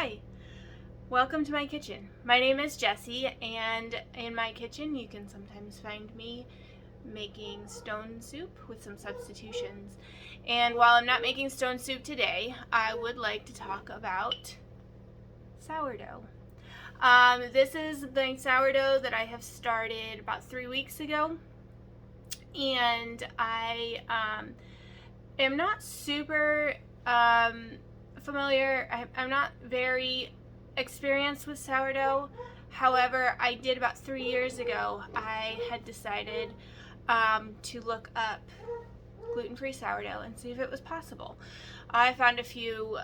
Hi, welcome to my kitchen. My name is Jessie, and in my kitchen you can sometimes find me making stone soup with some substitutions. And while I'm not making stone soup today, I would like to talk about sourdough. This is the sourdough that I have started about 3 weeks ago, and I am not super familiar. I'm not very experienced with sourdough. However, I did about 3 years ago. I had decided to look up gluten-free sourdough and see if it was possible. I found a few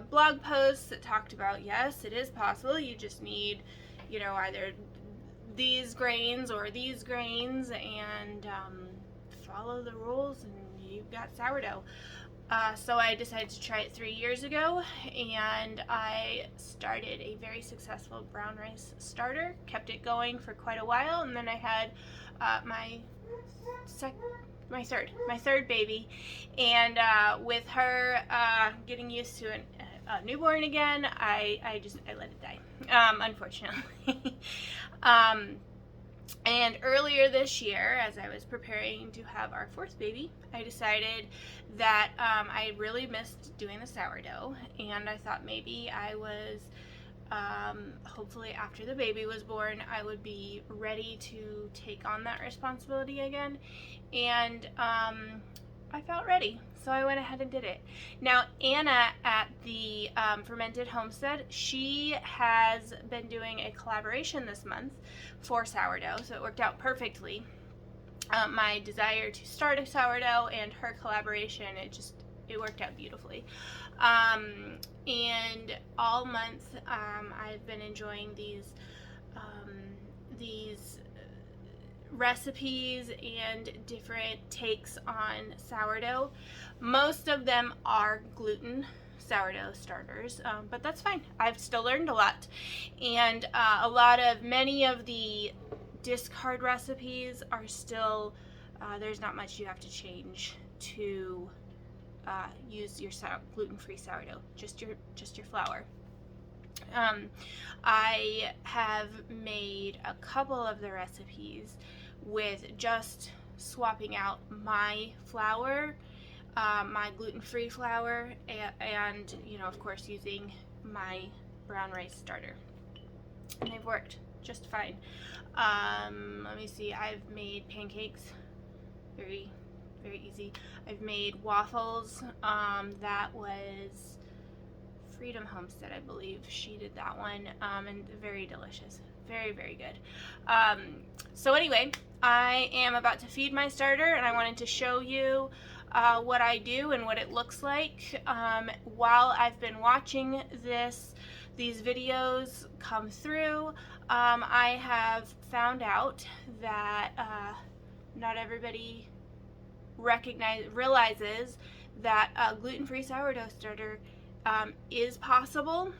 blog posts that talked about, yes, it is possible. You just need, either these grains or these grains, and follow the rules, and you've got sourdough. So I decided to try it 3 years ago, and I started a very successful brown rice starter. Kept it going for quite a while, and then I had my third baby, and with her getting used to a newborn again, I let it die, unfortunately. And earlier this year, as I was preparing to have our fourth baby, I decided that I really missed doing the sourdough, and I thought maybe I was, hopefully after the baby was born, I would be ready to take on that responsibility again, and I felt ready, so I went ahead and did it. Now, Anna at the Fermented Homestead, she has been doing a collaboration this month for sourdough, so it worked out perfectly. My desire to start a sourdough and her collaboration, it worked out beautifully. And all month, I've been enjoying these recipes and different takes on sourdough. Most of them are gluten sourdough starters, but that's fine. I've still learned a lot, and many of the discard recipes are still, there's not much you have to change to use your gluten-free sourdough, just your flour. I have made a couple of the recipes with just swapping out my flour, my gluten-free flour, and of course using my brown rice starter, and they've worked just fine. Let me see, I've made pancakes, very easy. I've made waffles, that was Freedom Homestead, I believe. She did that one, and very delicious. Very good. So anyway, I am about to feed my starter, and I wanted to show you what I do and what it looks like. While I've been watching these videos come through, I have found out that not everybody realizes that a gluten-free sourdough starter is possible.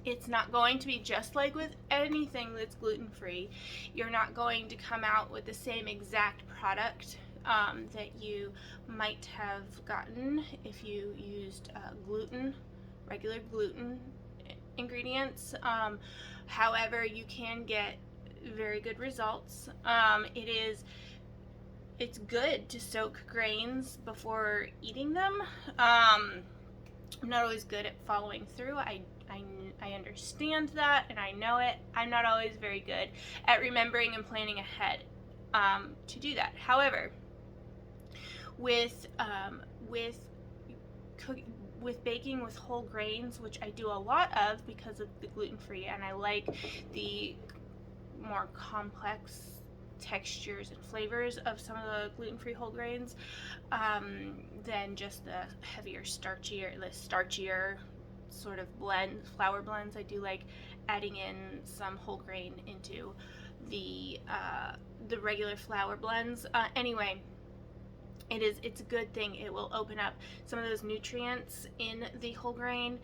It's not going to be just like with anything that's gluten-free. You're not going to come out with the same exact product that you might have gotten if you used regular gluten ingredients. However, you can get very good results. It's good to soak grains before eating them. I'm not always good at following through. I understand that, and I know it. I'm not always very good at remembering and planning ahead to do that. However, with baking with whole grains, which I do a lot of because of the gluten-free, and I like the more complex textures and flavors of some of the gluten-free whole grains than just the heavier starchier sort of flour blends. I do like adding in some whole grain into the regular flour blends. Anyway, it's a good thing. It will open up some of those nutrients in the whole grain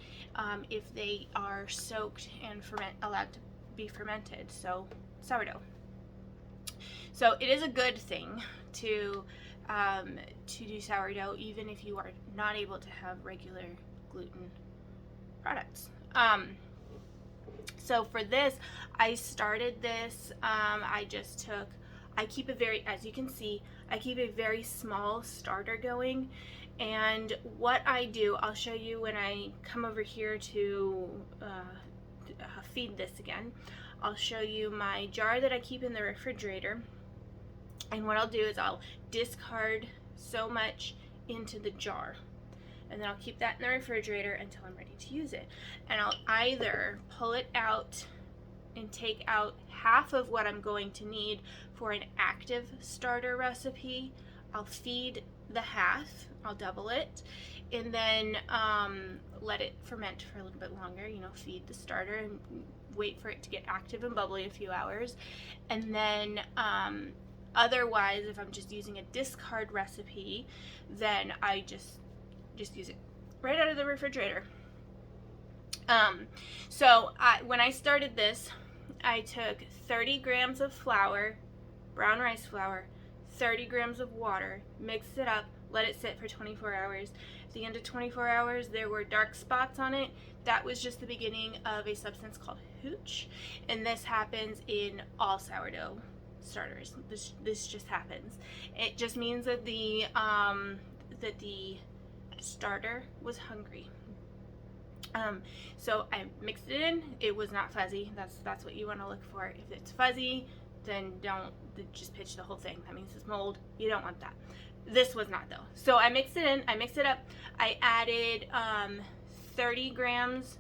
if they are soaked and allowed to be fermented. So sourdough. So it is a good thing to do sourdough, even if you are not able to have regular gluten products. So for this, I started this, I keep a very, as you can see, I keep a very small starter going. And what I do, I'll show you when I come over here to feed this again. I'll show you my jar that I keep in the refrigerator. And what I'll do is I'll discard so much into the jar. And then I'll keep that in the refrigerator until I'm ready to use it. And I'll either pull it out and take out half of what I'm going to need for an active starter recipe. I'll feed the half, I'll double it, and then let it ferment for a little bit longer, feed the starter and wait for it to get active and bubbly a few hours. And then otherwise, if I'm just using a discard recipe, then I just use it right out of the refrigerator. So when I started this, I took 30 grams of flour, brown rice flour, 30 grams of water, mixed it up, let it sit for 24 hours. At the end of 24 hours, there were dark spots on it. That was just the beginning of a substance called hooch, and this happens in all sourdough starters. This just happens. It just means that the starter was hungry. So I mixed it in. It was not fuzzy. That's what you want to look for. If it's fuzzy, then just pitch the whole thing. That means it's mold. You don't want that. This was not though. So I mixed it in. I mixed it up. I added 30 grams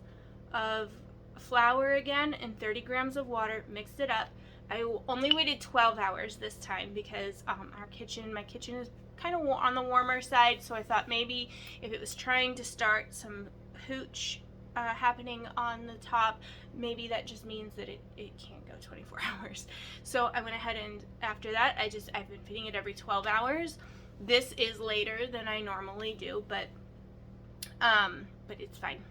of flour again and 30 grams of water. Mixed it up. I only waited 12 hours this time because my kitchen is kind of on the warmer side, so I thought maybe if it was trying to start some hooch happening on the top, maybe that just means that it can't go 24 hours. So I went ahead, and after that I've been feeding it every 12 hours. This is later than I normally do, but it's fine.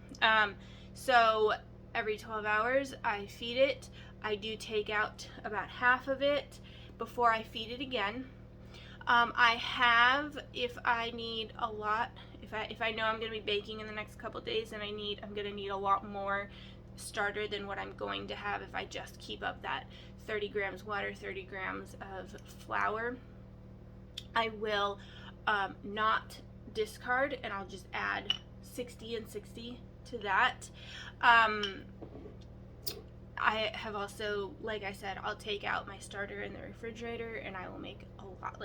So every 12 hours I feed it. I do take out about half of it before I feed it again. I have, if I need a lot, if I know I'm going to be baking in the next couple days and I'm going to need a lot more starter than what I'm going to have if I just keep up that 30 grams water, 30 grams of flour, I will not discard, and I'll just add 60 and 60 to that. I have also, like I said, I'll take out my starter in the refrigerator and I will make a lot.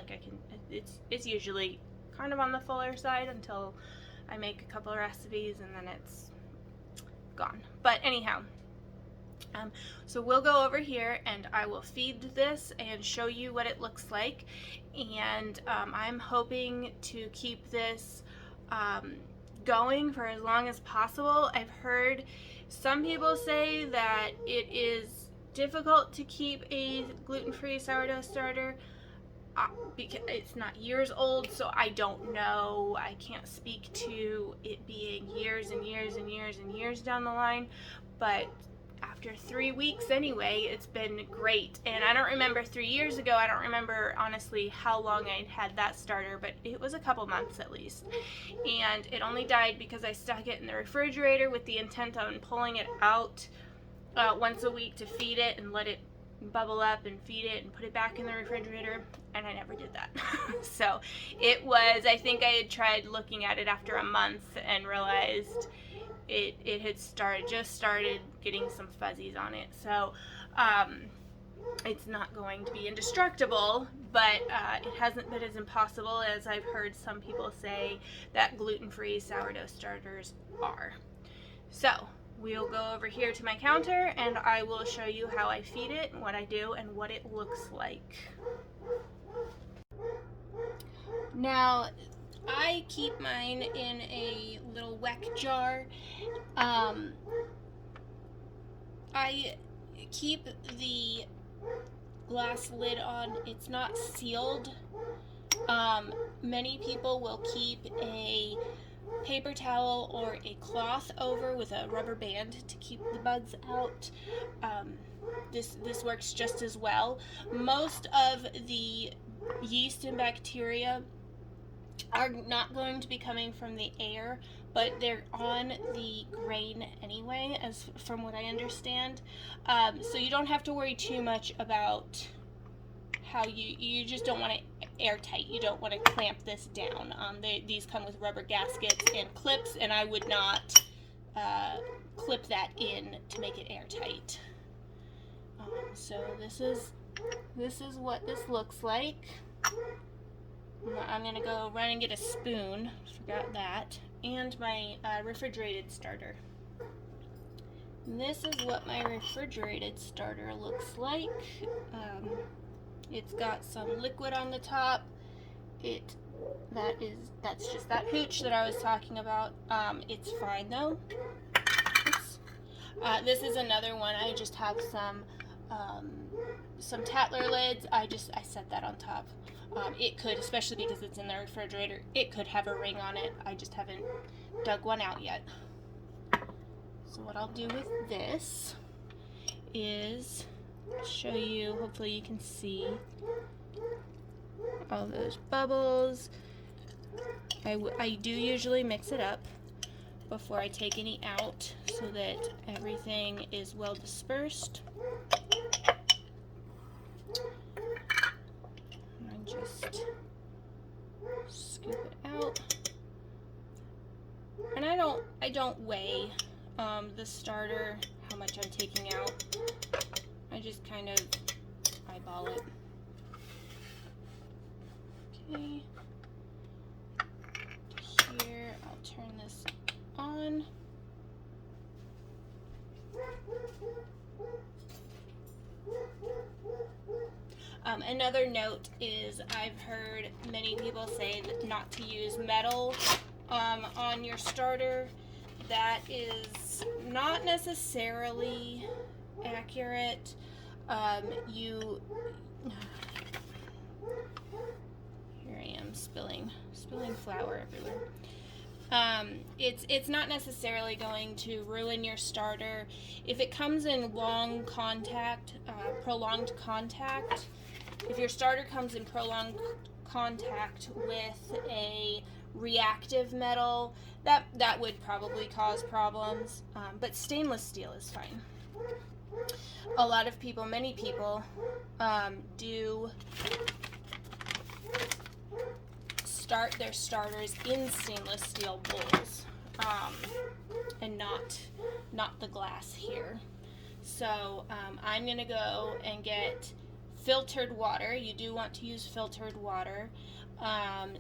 It's usually kind of on the fuller side until I make a couple of recipes and then it's gone. But anyhow, so we'll go over here and I will feed this and show you what it looks like. And I'm hoping to keep this going for as long as possible. I've heard some people say that it is difficult to keep a gluten-free sourdough starter because it's not years old, so I don't know. I can't speak to it being years and years and years and years down the line, but after 3 weeks anyway, it's been great. And I don't remember 3 years ago, I don't remember honestly how long I'd had that starter, but it was a couple months at least. And it only died because I stuck it in the refrigerator with the intent on pulling it out once a week to feed it and let it bubble up and feed it and put it back in the refrigerator, and I never did that. So it was, I think I had tried looking at it after a month and realized it had just started getting some fuzzies on it. So it's not going to be indestructible, but it hasn't been as impossible as I've heard some people say that gluten-free sourdough starters are. So we'll go over here to my counter and I will show you how I feed it and what I do and what it looks like. Now, I keep mine in a little weck jar. I keep the glass lid on. It's not sealed. Many people will keep a paper towel or a cloth over with a rubber band to keep the bugs out. This works just as well. Most of the yeast and bacteria are not going to be coming from the air, but they're on the grain anyway, as from what I understand. So you don't have to worry too much about how you just don't want it airtight. You don't want to clamp this down. These come with rubber gaskets and clips, and I would not clip that in to make it airtight. So this is what this looks like. I'm gonna go run and get a spoon. Forgot that, and my refrigerated starter. And this is what my refrigerated starter looks like. It's got some liquid on the top. That's just that hooch that I was talking about. It's fine though. This is another one. I just have some Tatler lids. I set that on top. It could, especially because it's in the refrigerator, it could have a ring on it. I just haven't dug one out yet. So what I'll do with this is show you, hopefully you can see all those bubbles. I do usually mix it up before I take any out so that everything is well dispersed. And just scoop it out. And I don't weigh the starter, how much I'm taking out. I just kind of eyeball it. Okay. Here, I'll turn this on. Another note is I've heard many people say that not to use metal on your starter. That is not necessarily accurate. Here I am spilling flour everywhere. It's not necessarily going to ruin your starter. If it comes in long contact, prolonged contact, if your starter comes in prolonged contact with a reactive metal, that would probably cause problems. But stainless steel is fine. A lot of people, many people, do start their starters in stainless steel bowls, and not the glass here. So I'm gonna go and get filtered water. You do want to use filtered water.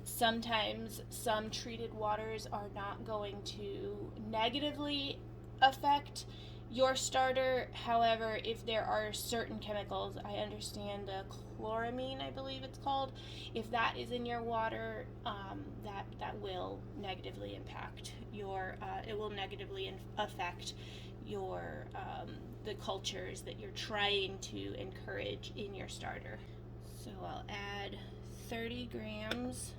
Sometimes some treated waters are not going to negatively affect your starter. However, if there are certain chemicals, I understand the chloramine, I believe it's called, if that is in your water, that will negatively impact your, it will negatively affect your, the cultures that you're trying to encourage in your starter. So I'll add 30 grams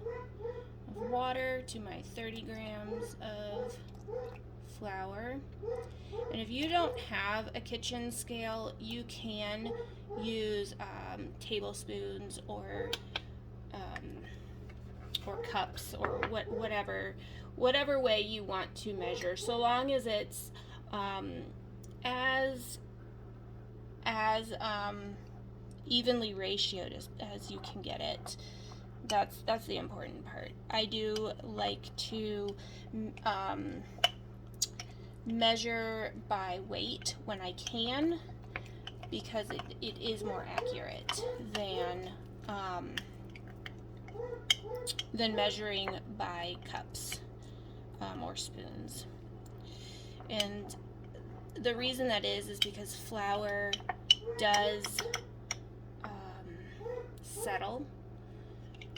of water to my 30 grams of flour. And if you don't have a kitchen scale, you can use tablespoons or cups or whatever way you want to measure, so long as it's as evenly ratioed as you can get it. That's the important part. I do like to measure by weight when I can, because it is more accurate than measuring by cups or spoons. And the reason that is because flour does settle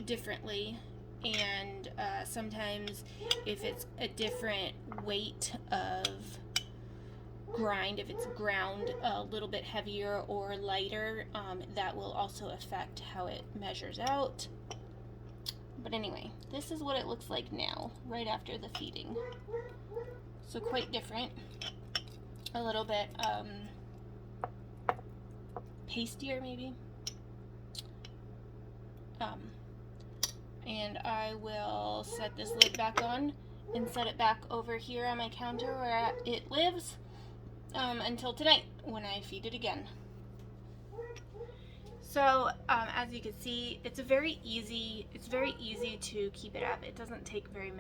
differently, and sometimes if it's a different weight of grind, if it's ground a little bit heavier or lighter, that will also affect how it measures out. But anyway, this is what it looks like now, right after the feeding. So quite different. A little bit pastier maybe. And I will set this lid back on and set it back over here on my counter where it lives until tonight when I feed it again. So as you can see, it's very easy to keep it up. It doesn't take very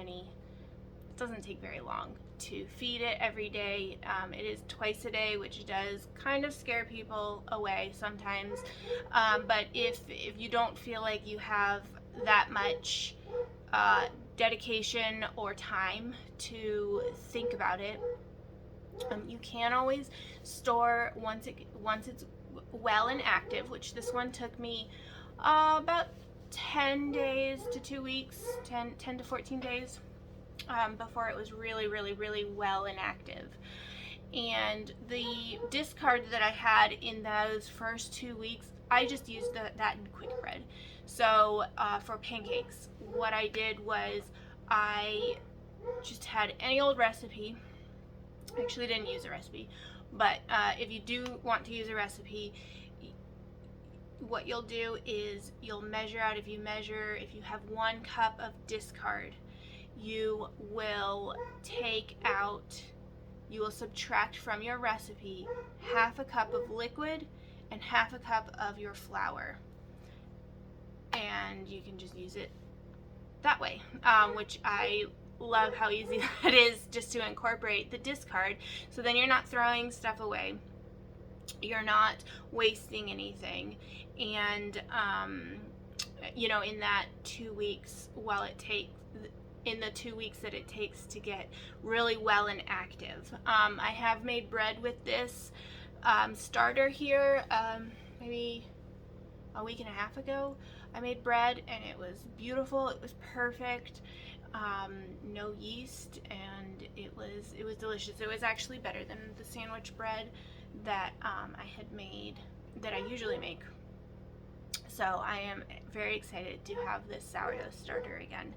long to feed it every day. It is twice a day, which does kind of scare people away sometimes. But if you don't feel like you have that much dedication or time to think about it, you can always store once it's well and active, which this one took me about 10 days to 2 weeks, 10 to 14 days before it was really well and active. And the discard that I had in those first 2 weeks, I just used that in quick bread. So for pancakes, what I did was I just had any old recipe. Actually, didn't use a recipe, but if you do want to use a recipe, what you'll do is you'll measure out. If you have 1 cup of discard, you will subtract from your recipe half a cup of liquid and half a cup of your flour, and you can just use it that way, which I love how easy that is, just to incorporate the discard. So then you're not throwing stuff away, you're not wasting anything, and in that 2 weeks, in the 2 weeks that it takes to get really well and active. I have made bread with this starter here maybe a week and a half ago. I made bread and it was beautiful. It was perfect. No yeast, and it was delicious. It was actually better than the sandwich bread that I had made, that I usually make. So I am very excited to have this sourdough starter again.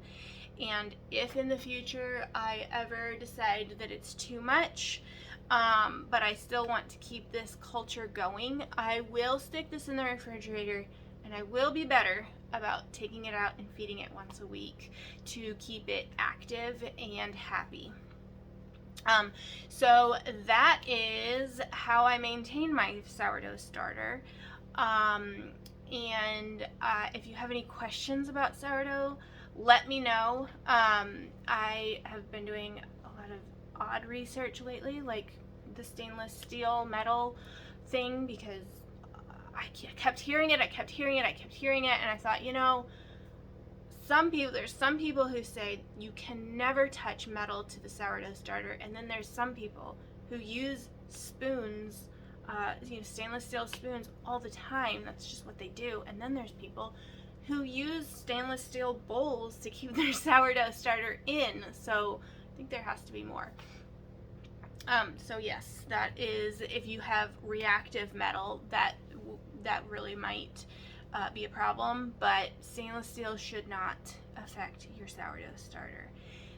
And if in the future I ever decide that it's too much, but I still want to keep this culture going, I will stick this in the refrigerator, and I will be better about taking it out and feeding it once a week to keep it active and happy. So that is how I maintain my sourdough starter. And if you have any questions about sourdough, let me know. I have been doing a lot of odd research lately, like the stainless steel metal thing, because I kept hearing it, and I thought, there's some people who say you can never touch metal to the sourdough starter, and then there's some people who use spoons, stainless steel spoons all the time. That's just what they do. And then there's people who use stainless steel bowls to keep their sourdough starter in. So I think there has to be more. So yes, that is, if you have reactive metal, that really might be a problem, but stainless steel should not affect your sourdough starter.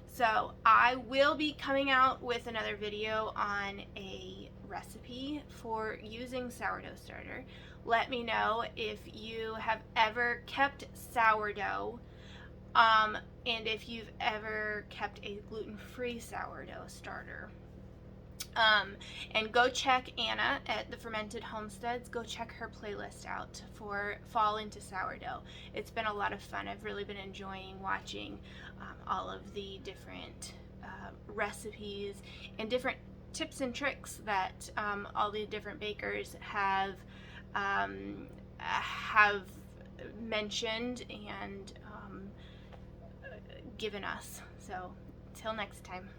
So I will be coming out with another video on a recipe for using sourdough starter. Let me know if you have ever kept sourdough, and if you've ever kept a gluten-free sourdough starter. And go check Anna at the Fermented Homesteads. Go check her playlist out for Fall into Sourdough. It's been a lot of fun. I've really been enjoying watching all of the different recipes and different tips and tricks that all the different bakers have mentioned and given us. So till next time.